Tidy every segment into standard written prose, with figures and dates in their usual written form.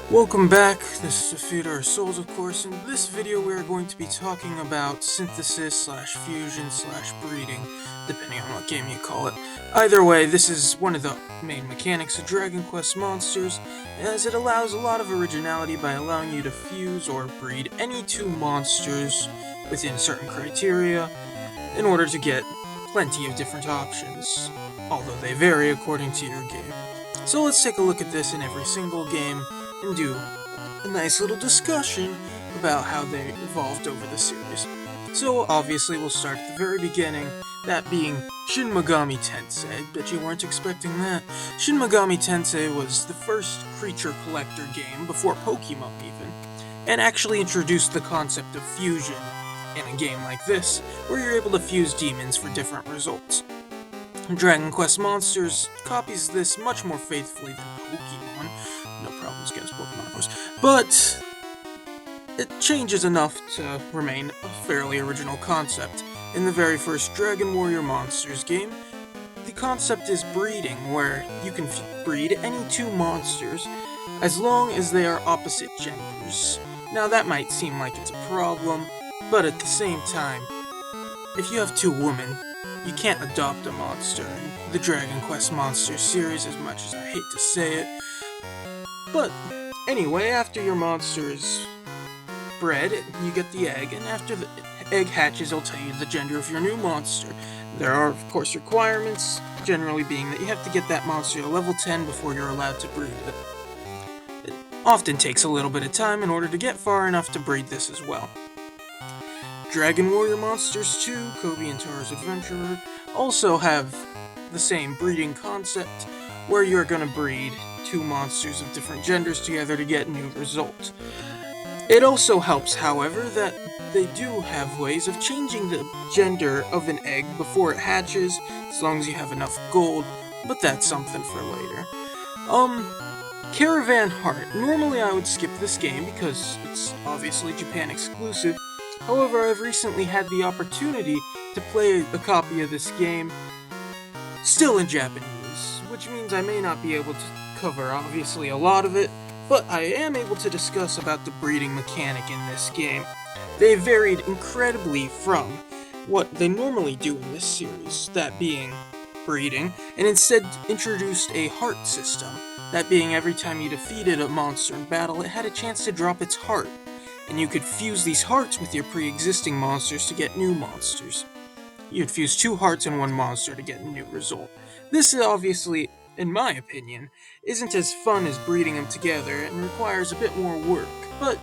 Welcome back, this is Feed Our Souls, of course. In this video we are going to be talking about synthesis slash fusion slash breeding, depending on what game you call it. Either way, this is one of the main mechanics of Dragon Quest Monsters, as it allows a lot of originality by allowing you to fuse or breed any two monsters within certain criteria in order to get plenty of different options, although they vary according to your game. So let's take a look at this in every single game and do a nice little discussion about how they evolved over the series. So obviously we'll start at the very beginning, that being Shin Megami Tensei. Bet you weren't expecting that. Shin Megami Tensei was the first creature collector game, before Pokemon even, and actually introduced the concept of fusion in a game like this, where you're able to fuse demons for different results. Dragon Quest Monsters copies this much more faithfully than Pokemon. No problems against Pokemon, of course. But it changes enough to remain a fairly original concept. In the very first Dragon Warrior Monsters game, the concept is breeding, where you can breed any two monsters as long as they are opposite genders. Now that might seem like it's a problem, but at the same time, if you have two women, you can't adopt a monster in the Dragon Quest Monsters series, as much as I hate to say it. But anyway, after your monster is bred, you get the egg, and after the egg hatches, it'll tell you the gender of your new monster. There are, of course, requirements, generally being that you have to get that monster to level 10 before you're allowed to breed it. It often takes a little bit of time in order to get far enough to breed this as well. Dragon Warrior Monsters 2, Koby and Tara's Adventurer, also have the same breeding concept, where you're going to breed two monsters of different genders together to get a new result. It also helps, however, that they do have ways of changing the gender of an egg before it hatches, as long as you have enough gold, but that's something for later. Caravan Heart. Normally I would skip this game because it's obviously Japan exclusive. However, I've recently had the opportunity to play a copy of this game still in Japanese, which means I may not be able to cover, obviously, a lot of it, but I am able to discuss about the breeding mechanic in this game. They varied incredibly from what they normally do in this series, that being breeding, and instead introduced a heart system, that being every time you defeated a monster in battle, it had a chance to drop its heart, and you could fuse these hearts with your pre-existing monsters to get new monsters. You'd fuse two hearts in one monster to get a new result. This is obviously, in my opinion, isn't as fun as breeding them together and requires a bit more work, but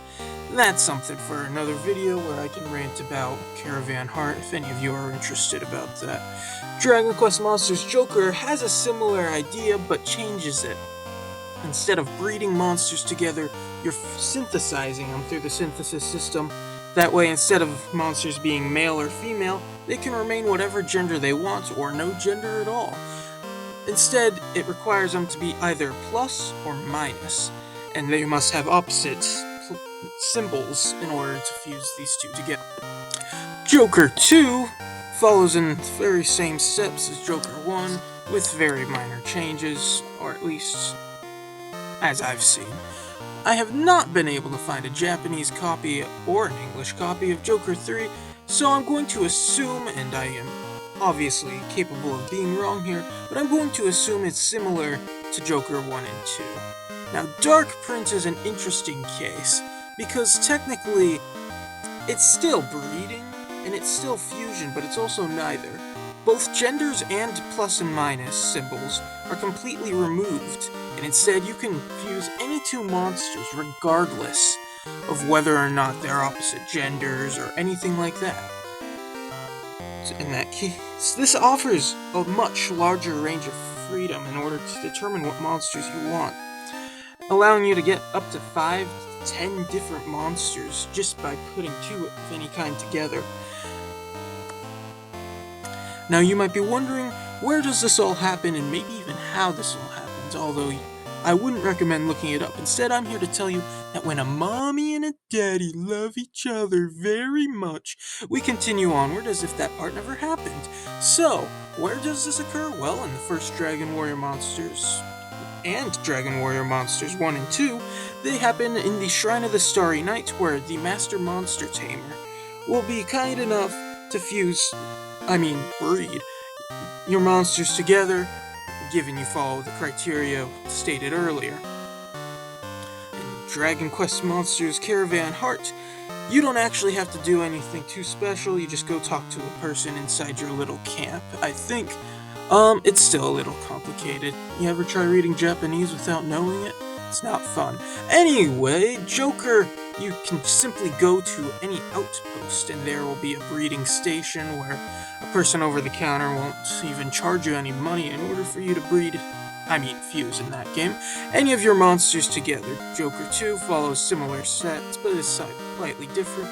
that's something for another video where I can rant about Caravan Heart if any of you are interested about that. Dragon Quest Monsters Joker has a similar idea but changes it. Instead of breeding monsters together, you're synthesizing them through the synthesis system. That way, instead of monsters being male or female, they can remain whatever gender they want, or no gender at all. Instead, it requires them to be either plus or minus, and they must have opposite symbols in order to fuse these two together. Joker 2 follows in the very same steps as Joker 1, with very minor changes, or at least as I've seen. I have not been able to find a Japanese copy or an English copy of Joker 3, so I'm going to assume, and I am obviously capable of being wrong here, but I'm going to assume it's similar to Joker 1 and 2. Now, Dark Prince is an interesting case, because technically, it's still breeding, and it's still fusion, but it's also neither. Both genders and plus and minus symbols are completely removed, and instead you can fuse any two monsters regardless of whether or not they're opposite genders or anything like that. So in that case, this offers a much larger range of freedom in order to determine what monsters you want, allowing you to get up to 5 to 10 different monsters just by putting two of any kind together. Now you might be wondering, where does this all happen and maybe even how this all happens, although I wouldn't recommend looking it up. Instead, I'm here to tell you that when a mommy and a daddy love each other very much, we continue onward as if that part never happened. So, where does this occur? Well, in the first Dragon Warrior Monsters and Dragon Warrior Monsters 1 and 2, they happen in the Shrine of the Starry Night, where the Master Monster Tamer will be kind enough to breed your monsters together, given you follow the criteria stated earlier. In Dragon Quest Monsters Caravan Heart, you don't actually have to do anything too special, you just go talk to a person inside your little camp. I think, it's still a little complicated. You ever try reading Japanese without knowing it? It's not fun. Anyway, Joker, you can simply go to any outpost and there will be a breeding station where a person over the counter won't even charge you any money in order for you to fuse in that game, any of your monsters together. Joker 2 follows similar sets, but is slightly different.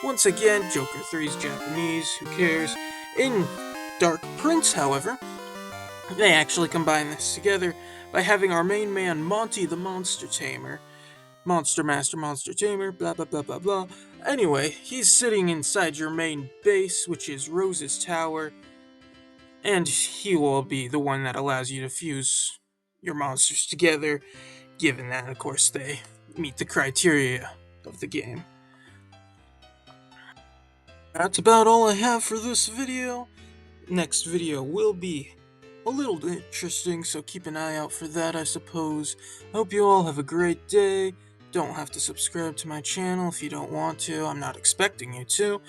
Once again, Joker 3 is Japanese, who cares? In Dark Prince, however, they actually combine this together by having our main man Monty the Monster Tamer, Monster Master Monster Tamer, blah blah blah blah blah. Anyway, he's sitting inside your main base, which is Rose's Tower, and he will be the one that allows you to fuse your monsters together, given that, of course, they meet the criteria of the game. That's about all I have for this video. Next video will be a little interesting, so keep an eye out for that, I suppose. I hope you all have a great day. Don't have to subscribe to my channel if you don't want to. I'm not expecting you to,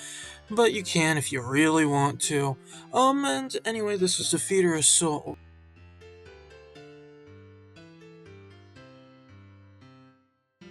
but you can if you really want to. And anyway, this was Defeater Assault.